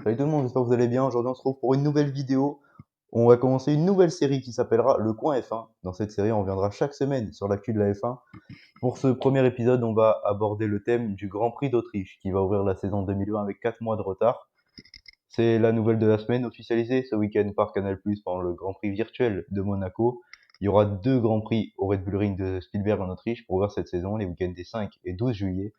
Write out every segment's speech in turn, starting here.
Salut tout le monde, j'espère que vous allez bien. Aujourd'hui, on se retrouve pour une nouvelle vidéo. On va commencer une nouvelle série qui s'appellera Le Coin F1. Dans cette série, on reviendra chaque semaine sur l'actu de la F1. Pour ce premier épisode, on va aborder le thème du Grand Prix d'Autriche qui va ouvrir la saison 2020 avec 4 mois de retard. C'est la nouvelle de la semaine officialisée ce week-end par Canal+ pendant le Grand Prix virtuel de Monaco. Il y aura 2 Grands Prix au Red Bull Ring de Spielberg en Autriche pour ouvrir cette saison, les week-ends des 5 et 12 juillet.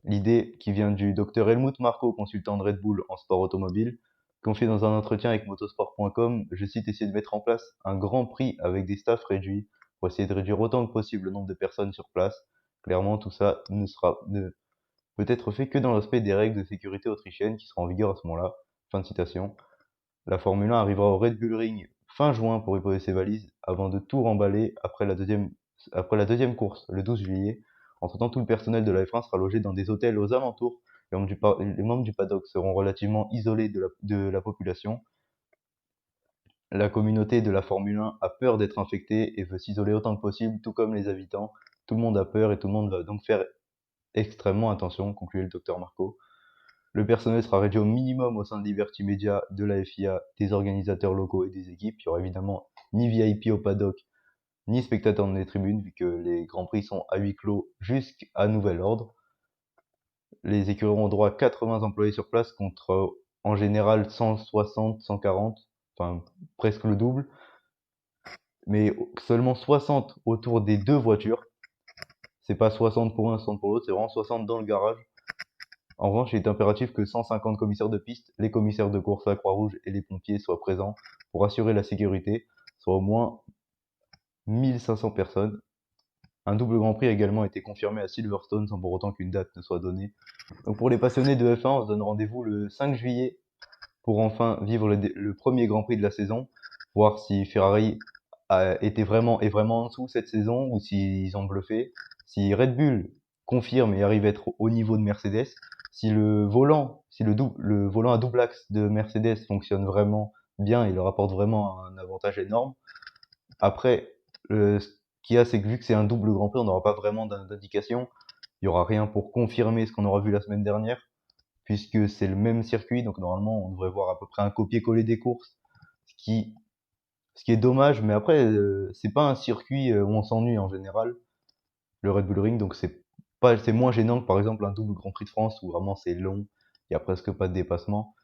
L'idée qui vient du docteur Helmut Marko, consultant de Red Bull en sport automobile, confié dans un entretien avec motorsport.com, je cite, essayer de mettre en place un grand prix avec des staffs réduits pour essayer de réduire autant que possible le nombre de personnes sur place. Clairement, tout ça ne peut être fait que dans le respect des règles de sécurité autrichiennes qui seront en vigueur à ce moment-là. Fin de citation. La Formule 1 arrivera au Red Bull Ring fin juin pour y poser ses valises avant de tout remballer après la deuxième course, le 12 juillet. Entre-temps, tout le personnel de la F1 sera logé dans des hôtels aux alentours. Les membres du paddock seront relativement isolés de la population. La communauté de la Formule 1 a peur d'être infectée et veut s'isoler autant que possible, tout comme les habitants. Tout le monde a peur et tout le monde va donc faire extrêmement attention, concluait le docteur Marco. Le personnel sera réduit au minimum au sein de Liberty Media, de la FIA, des organisateurs locaux et des équipes. Il y aura évidemment ni VIP au paddock, ni spectateurs dans les tribunes, vu que les Grands Prix sont à huis clos jusqu'à nouvel ordre. Les écuries auront droit à 80 employés sur place contre en général 160, 140, enfin presque le double, mais seulement 60 autour des 2 voitures. C'est pas 60 pour l'un, 60 pour l'autre, c'est vraiment 60 dans le garage. En revanche, il est impératif que 150 commissaires de piste, les commissaires de course, la Croix-Rouge et les pompiers soient présents pour assurer la sécurité, soit au moins 1500 personnes. Un double Grand Prix a également été confirmé à Silverstone sans pour autant qu'une date ne soit donnée. Donc pour les passionnés de F1, on se donne rendez-vous le 5 juillet pour enfin vivre le premier Grand Prix de la saison, voir si Ferrari est vraiment en dessous cette saison ou s'ils ont bluffé, si Red Bull confirme et arrive à être au niveau de Mercedes, si le volant à double axe de Mercedes fonctionne vraiment bien et leur apporte vraiment un avantage énorme. Après, ce qu'il y a, c'est que vu que c'est un double Grand Prix, on n'aura pas vraiment d'indication. Il y aura rien pour confirmer ce qu'on aura vu la semaine dernière, puisque c'est le même circuit, donc normalement on devrait voir à peu près un copier-coller des courses, ce qui, ce qui est dommage, mais après c'est pas un circuit où on s'ennuie en général, le Red Bull Ring, donc c'est moins gênant que par exemple un double Grand Prix de France où vraiment c'est long, il y a presque pas de dépassement.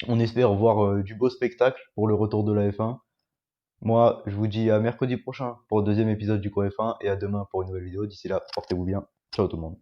On espère voir du beau spectacle pour le retour de la F1. Moi, je vous dis à mercredi prochain pour le deuxième épisode du Coin F1 et à demain pour une nouvelle vidéo. D'ici là, portez-vous bien. Ciao tout le monde.